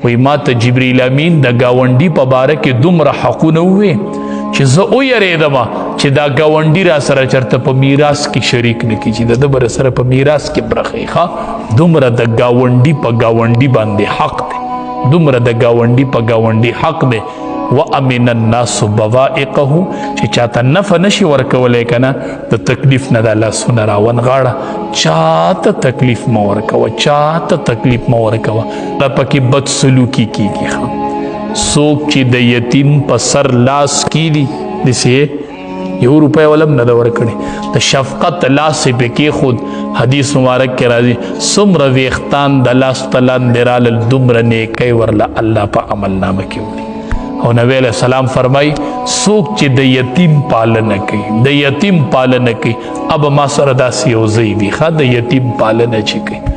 وی ما ته جبریل امین د ګاونډي په باره کې دومره حقونه ووې چې زه ویرېدم چې دا ګاونډي را سره چېرته په میراث کې شریک نه کړي چې د ده به سره په میراث کې برخې ښه دومره د ګاونډي په ګاونډي باندې حق دی دومره د ګاونډي په ګاونډي حق دی وامن الناس بوائقه چې چاته نفع نشي ورکولی که نه د تکلیف نه د لاسونه راونغاړه چاته تکلیف مه ورکوه چاته تکلیف مه ورکوه دا پکې بد سلوکي کیږي ښه څوک چې د یتیم په سر لاس کیدي داسې 1 روپۍ ولم نه ده ورکړې د شفقت لاس یې پې کېښود حدیث مبارک کې راځي څومره ویښتان د لاس ته لاندې رالل دومره نیکۍ ورله الله په عملنامه کې وړي او نبی علیہ السلام فرمای څوک چې د یتیم پالنه کوي د یتیم پالنه کوي اب ما سره داسې یو ځای وي ښه د یتیم پالنه چې کوي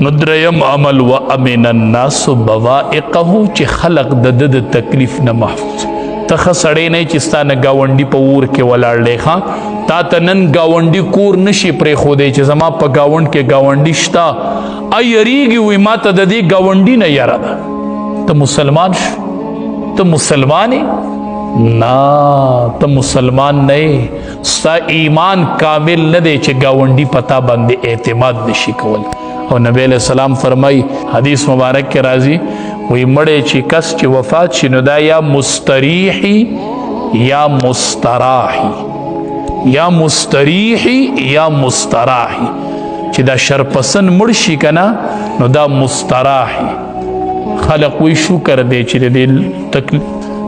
نو دریم عمل و امن الناس بوائقه چې خلق د د تکلیف نه محفوظ ته ښه سړی نه چې ستا نه ګاونډي په اور کې ولاړ دی ښه تا ته نن ګاونډي کور نشي پرېښودی چې زما په ګاونډ کې ګاونډي شته یریږي وي ما ته د دې ګاونډي نه یره ده ته مسلمان شو ته مسلمان نه ته مسلمان نه ستا ایمان کامل نه دی چې ګاونډي پتا باندې اعتماد نشي کول او نبی علیہ السلام فرمای حدیث مبارک کې راځي وی مړی چې کس چې وفات شي نو دا یا مستریحي یا مستراحي یا مستریحي یا مستراحي چې دا شرپسن مړ شي که نه نو دا مستراحي خلق وی شکر دی چې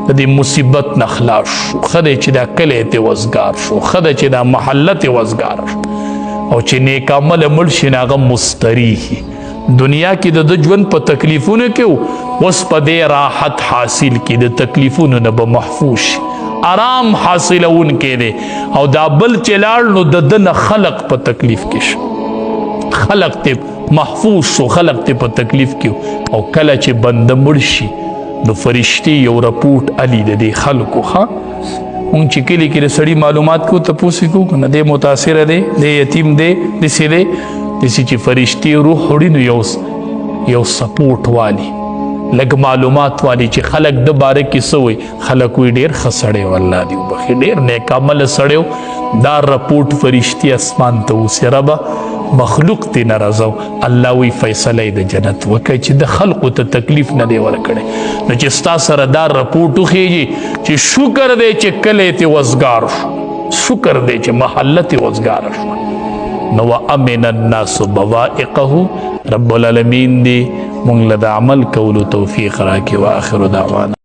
د دې مصیبت نه خلاص شو ښه دی چې دا کلی ته وزګار شو ښه دی چې دا محله ته وزګار شو او چې نیک عمله مړ شي نو هغه مستریحي دنیا کې د ده ژوند په تکلیفونو کې اوس په دې راحت حاصل کړي د تکلیفونو نه به محفوظ شي آرام حاصلونکی دی او دا بل چې لاړ نو د ده نه خلق په تکلیف کې شو خلق ته محفوظ شو خلق ته په تکلیف کې او کله چې بنده مړ شي نو فرشتي یو رپورټ علي د دې خلکو ښه مونږ چې کلي کې د سړي معلومات کو تپوس یې کو که نه دی متاثره دی دی یتیم دی داسې دی داسې چې فرشتي روح وړي نو یو سپورټ والی لږ معلومات والی چې خلک د باره کې څه وایي خلک وایي ډېر ښه سړی و الله دې وبخي ډېر نیک عمله سړی و دا رپورټ فرشتي اسمان ته اوسي ربه مخلوق تی نرازو الله وی فیصله د جنت وکړي چې د خلقو ته تکلیف نه دی ورکړي نو چې ستا سره دا رپورټ وخیږي چې شکر دی چې کلی ته وزګار شو شکر دی چې محله ته وزګار شو نو امن الناس بوائقه رب العالمین دی مونږ له د عمل کولو توفیق راکړي واخر دعوانا